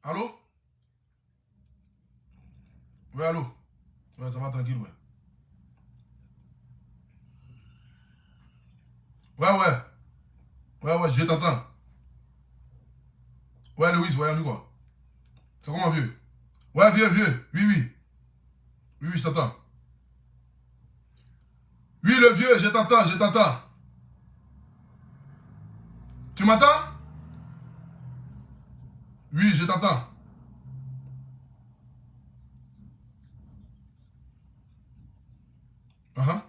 Allô? Ouais, allô? Ouais, ça va tranquille, ouais. Ouais, ouais. Ouais, ouais, je t'entends. Ouais, Louis, ouais, lui, quoi. C'est comment, vieux? Ouais, vieux, vieux. Oui, oui. Oui, oui, je t'entends. Oui, le vieux, je t'entends, je t'entends. Tu m'entends? Oui, je t'entends. Uh-huh.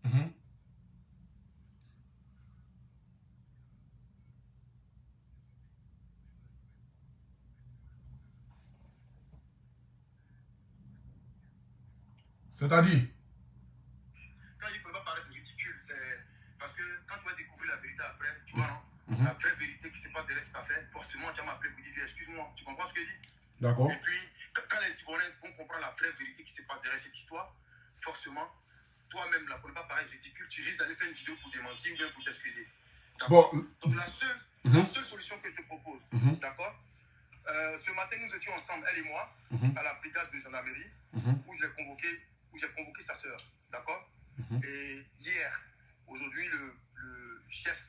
Mhm. C'est-à-dire? Quand il ne faut pas paraître ridicule, c'est parce que quand tu vas découvrir la vérité après, tu vois, non, la vraie vérité qui se passe derrière cette affaire, forcément, tu vas m'appeler pour dire, excuse-moi, tu comprends ce que je dis? D'accord. Et puis, quand les Ivoiriens vont comprendre la vraie vérité qui se passe derrière cette histoire, forcément, toi-même, là, pour ne pas paraître ridicule, tu risques d'aller faire une vidéo pour démentir ou bien pour t'excuser. D'accord? Bon. Donc, la seule solution que je te propose, d'accord? Ce matin, nous étions ensemble, elle et moi, à la brigade de gendarmerie, où j'ai convoqué sa sœur, d'accord? Et hier, aujourd'hui, le chef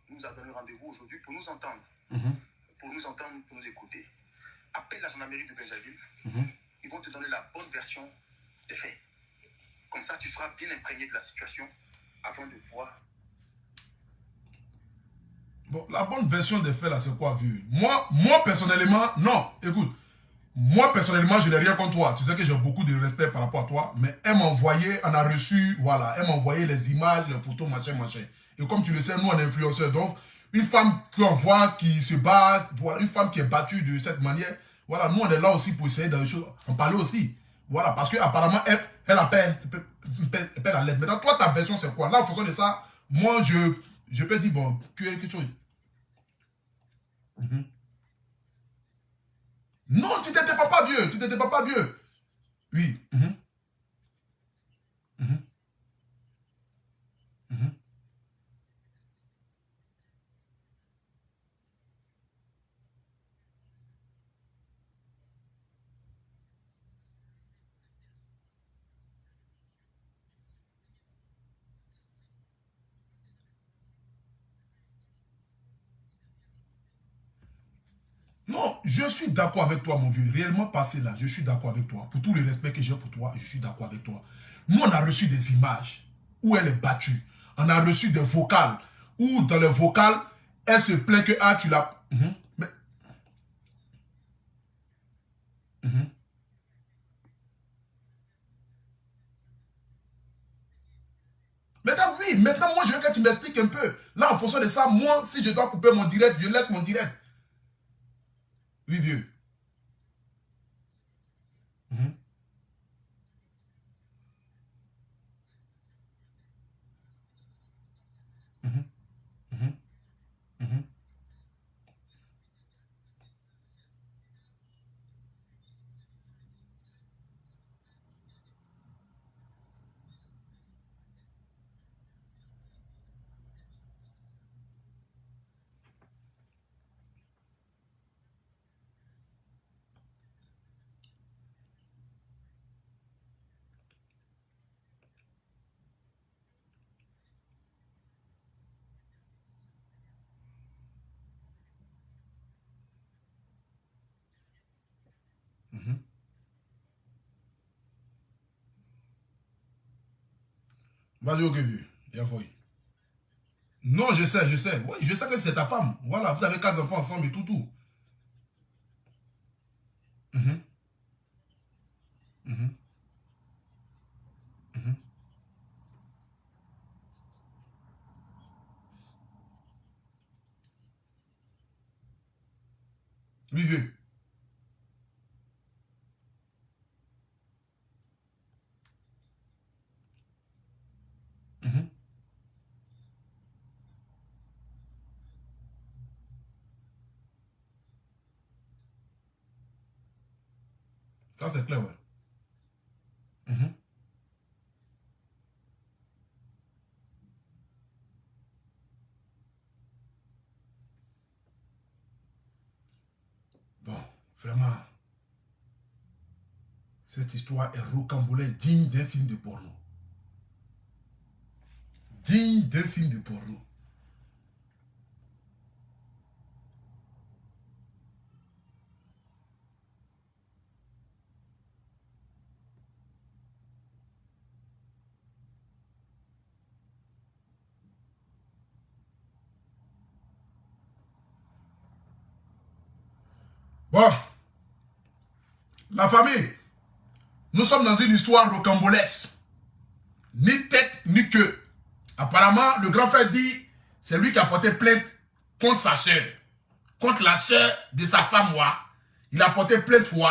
nous a donné rendez-vous aujourd'hui pour nous entendre, pour nous écouter. Appelle la gendarmerie de Benjaville, ils vont te donner la bonne version des faits. Comme ça, tu seras bien imprégné de la situation avant de pouvoir. Bon, la bonne version des faits, là, c'est quoi, vieux? Moi, personnellement, non, écoute. Moi, personnellement, je n'ai rien contre toi. Tu sais que j'ai beaucoup de respect par rapport à toi. Mais elle m'a envoyé, on a reçu, voilà, elle m'a envoyé les images, les photos, machin, machin. Et comme tu le sais, nous, on est influenceurs. Donc, une femme qu'on voit qui se bat, voilà, une femme qui est battue de cette manière, voilà, nous, on est là aussi pour essayer de en parler aussi. Voilà, parce qu'apparemment, elle appelle la lettre. Maintenant, toi, ta version, c'est quoi? Là, en fonction de ça, moi, je peux dire, bon, quelque chose. Non, tu t'étais pas vieux. Tu t'étais pas vieux. Oui. Mhm. Mhm. Non, je suis d'accord avec toi, mon vieux. Réellement passé là, je suis d'accord avec toi. Pour tout le respect que j'ai pour toi, je suis d'accord avec toi. Nous, on a reçu des images où elle est battue. On a reçu des vocales où, dans les vocales, elle se plaint que, ah, tu l'as... Mhm. Maintenant, oui, maintenant, moi, je veux que tu m'expliques un peu. Là, en fonction de ça, moi, si je dois couper mon direct, je laisse mon direct. Oui, vieux. Mhm. Mhm. Mhm. Mhm. Mhm. Vas-y, ok, vieux. Il y a fouille. Non, je sais, je sais. Oui, je sais que c'est ta femme. Voilà, vous avez 4 enfants ensemble et tout, tout. Mhm. Mhm. Mhm. Oui, vieux. Mhm. Ça, c'est clair, ouais. Mhm. Vraiment, cette histoire est rocambolesque, digne d'un film de porno. Digne d'un film de porno. Bon, la famille, nous sommes dans une histoire rocambolesque. Ni tête, ni queue. Apparemment, le grand frère dit, c'est lui qui a porté plainte contre sa soeur. Contre la soeur de sa femme, ouais. Il a porté plainte, ouais.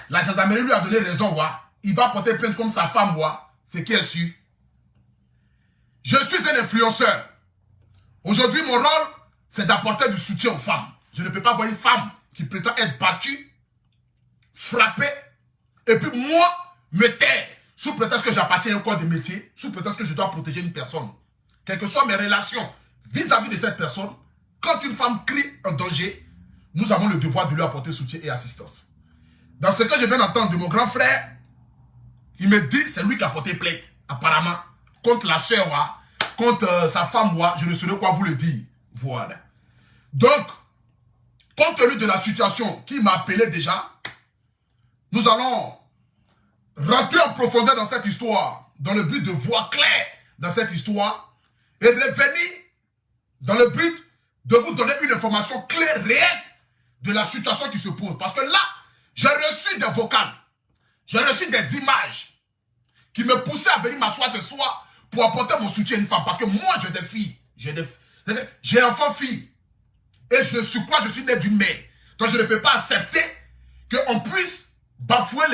La gendarmerie lui a donné raison, ouais. Il va porter plainte contre sa femme, ouais. C'est qui est sûr. Je suis un influenceur. Aujourd'hui, mon rôle, c'est d'apporter du soutien aux femmes. Je ne peux pas voir une femme qui prétend être battue, frappée, et puis moi, me taire, sous prétexte que j'appartiens à un corps de métier, sous prétexte que je dois protéger une personne. Quelles que soient mes relations vis-à-vis de cette personne, quand une femme crie un danger, nous avons le devoir de lui apporter soutien et assistance. Dans ce que je viens d'entendre de mon grand frère, il me dit c'est lui qui a porté plainte, apparemment, contre la sœur, contre sa femme, je ne saurais quoi vous le dire. Voilà. Donc, compte tenu de la situation qui m'a appelé déjà, nous allons rentrer en profondeur dans cette histoire, dans le but de voir clair dans cette histoire et revenir dans le but de vous donner une information claire, réelle de la situation qui se pose. Parce que là, j'ai reçu des vocales, j'ai reçu des images qui me poussaient à venir m'asseoir ce soir pour apporter mon soutien à une femme. Parce que moi, j'ai des filles, j'ai enfant fille. Et je suis né d'une mère. Donc je ne peux pas accepter qu'on puisse bafouer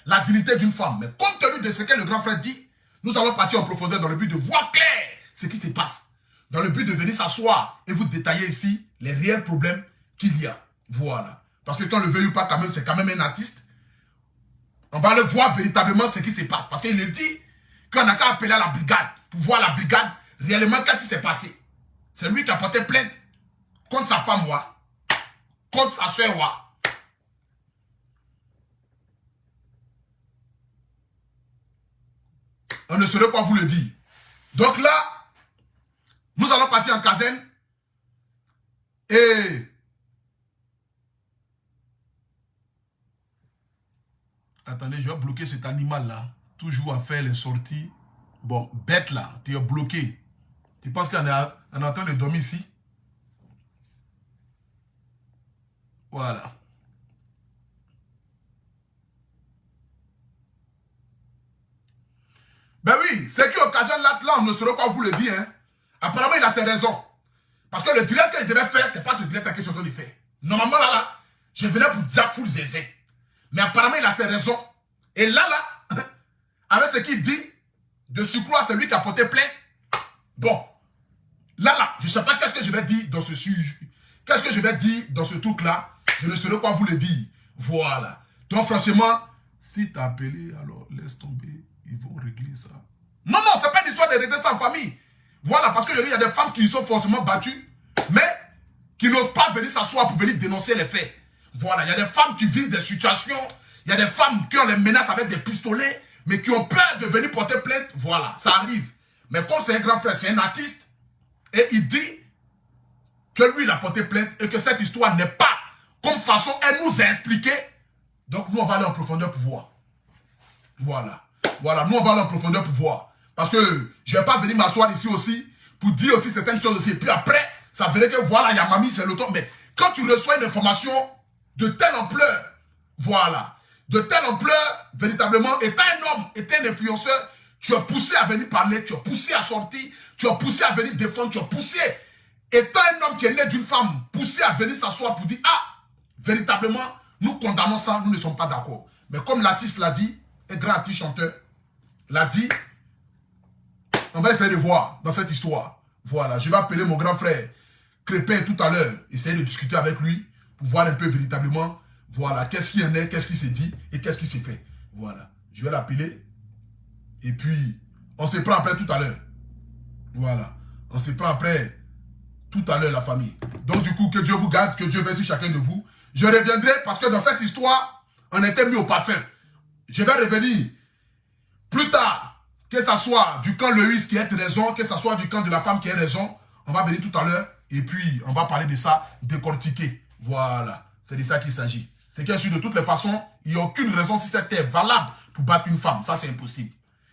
la dignité d'une femme. Mais compte tenu de ce que le grand frère dit, nous allons partir en profondeur dans le but de voir clair ce qui se passe. Dans le but de venir s'asseoir et vous détailler ici les réels problèmes qu'il y a. Voilà. Parce que quand on le veut ou pas, quand même, c'est quand même un artiste. On va le voir véritablement ce qui se passe. Parce qu'il dit qu'on n'a qu'à appeler à la brigade pour voir la brigade réellement qu'est-ce qui s'est passé. C'est lui qui a porté plainte contre sa femme, contre sa soeur, on ne saurait pas vous le dire. Donc là, nous allons partir en caserne et... Attendez, je vais bloquer cet animal-là. Toujours à faire les sorties. Bon, bête là, tu es bloqué. Tu penses qu'on est en train de dormir ici? Voilà. Ben oui, ce qui occasionne là, on ne saurait pas vous le dire. Hein. Apparemment, il a ses raisons. Parce que le direct qu'il devait faire, c'est pas ce direct qu'il est en train de faire. Normalement, là, je venais pour dire full zézé. Mais apparemment, il a ses raisons. Et là, avec ce qu'il dit, de surcroît, c'est lui qui a porté plainte. Bon, là, je ne sais pas qu'est-ce que je vais dire dans ce sujet. Qu'est-ce que je vais dire dans ce truc-là? Je ne saurais quoi vous le dire. Voilà. Donc, franchement, si tu as appelé, alors laisse tomber. Ils vont régler ça. Non, non, c'est pas une histoire de régler ça en famille. Voilà, parce que il y a des femmes qui sont forcément battues, mais qui n'osent pas venir s'asseoir pour venir dénoncer les faits. Voilà, il y a des femmes qui vivent des situations, il y a des femmes qui ont les menaces avec des pistolets, mais qui ont peur de venir porter plainte. Voilà, ça arrive. Mais comme c'est un grand frère, c'est un artiste, et il dit que lui, il a porté plainte et que cette histoire n'est pas comme façon elle nous a expliqué. Donc nous, on va aller en profondeur pour voir. Voilà. Voilà, nous, on va aller en profondeur pour voir. Parce que je ne vais pas venir m'asseoir ici aussi pour dire aussi certaines choses aussi. Et puis après, ça verrait que voilà, il y a mamie, c'est le temps. Mais quand tu reçois une information de telle ampleur, voilà, de telle ampleur, véritablement, étant un homme, étant un influenceur, tu as poussé à venir parler, tu as poussé à sortir, tu as poussé à venir défendre, tu as poussé, étant un homme qui est né d'une femme, poussé à venir s'asseoir pour dire, ah, véritablement, nous condamnons ça, nous ne sommes pas d'accord. Mais comme l'artiste l'a dit, un grand artiste chanteur l'a dit, on va essayer de voir dans cette histoire. Voilà, je vais appeler mon grand frère Crépin tout à l'heure, essayer de discuter avec lui pour voir un peu véritablement, voilà, qu'est-ce qu'il y en est, qu'est-ce qui s'est dit et qu'est-ce qui s'est fait. Voilà, je vais l'appeler et puis on se prend après tout à l'heure. Voilà, on se prend après tout à l'heure la famille. Donc du coup, que Dieu vous garde, que Dieu veille sur chacun de vous. Je reviendrai parce que dans cette histoire, on était mis au parfum. Je vais revenir plus tard, que ce soit du camp Lewis qui ait raison, que ce soit du camp de la femme qui ait raison. On va venir tout à l'heure et puis on va parler de ça, décortiquer. Voilà, c'est de ça qu'il s'agit. C'est qu'il y a de toutes les façons, il n'y a aucune raison si c'était valable pour battre une femme. Ça, c'est impossible.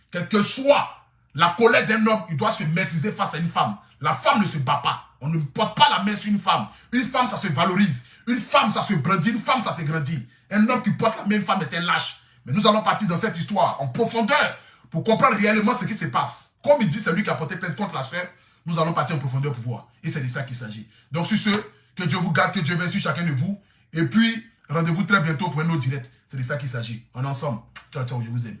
Quelle que soit la colère d'un homme, il doit se maîtriser face à une femme. La femme ne se bat pas. On ne porte pas la main sur une femme. Une femme, ça se valorise. Une femme, ça se brandit. Une femme, ça se grandit. Un homme qui porte la main, une femme est un lâche. Mais nous allons partir dans cette histoire en profondeur pour comprendre réellement ce qui se passe. Comme il dit, c'est lui qui a porté plainte contre la soeur. Nous allons partir en profondeur pour voir. Et c'est de ça qu'il s'agit. Donc sur ce, que Dieu vous garde, que Dieu veille sur chacun de vous. Et puis, rendez-vous très bientôt pour un autre direct. C'est de ça qu'il s'agit. On est ensemble. Ciao, ciao, je vous aime.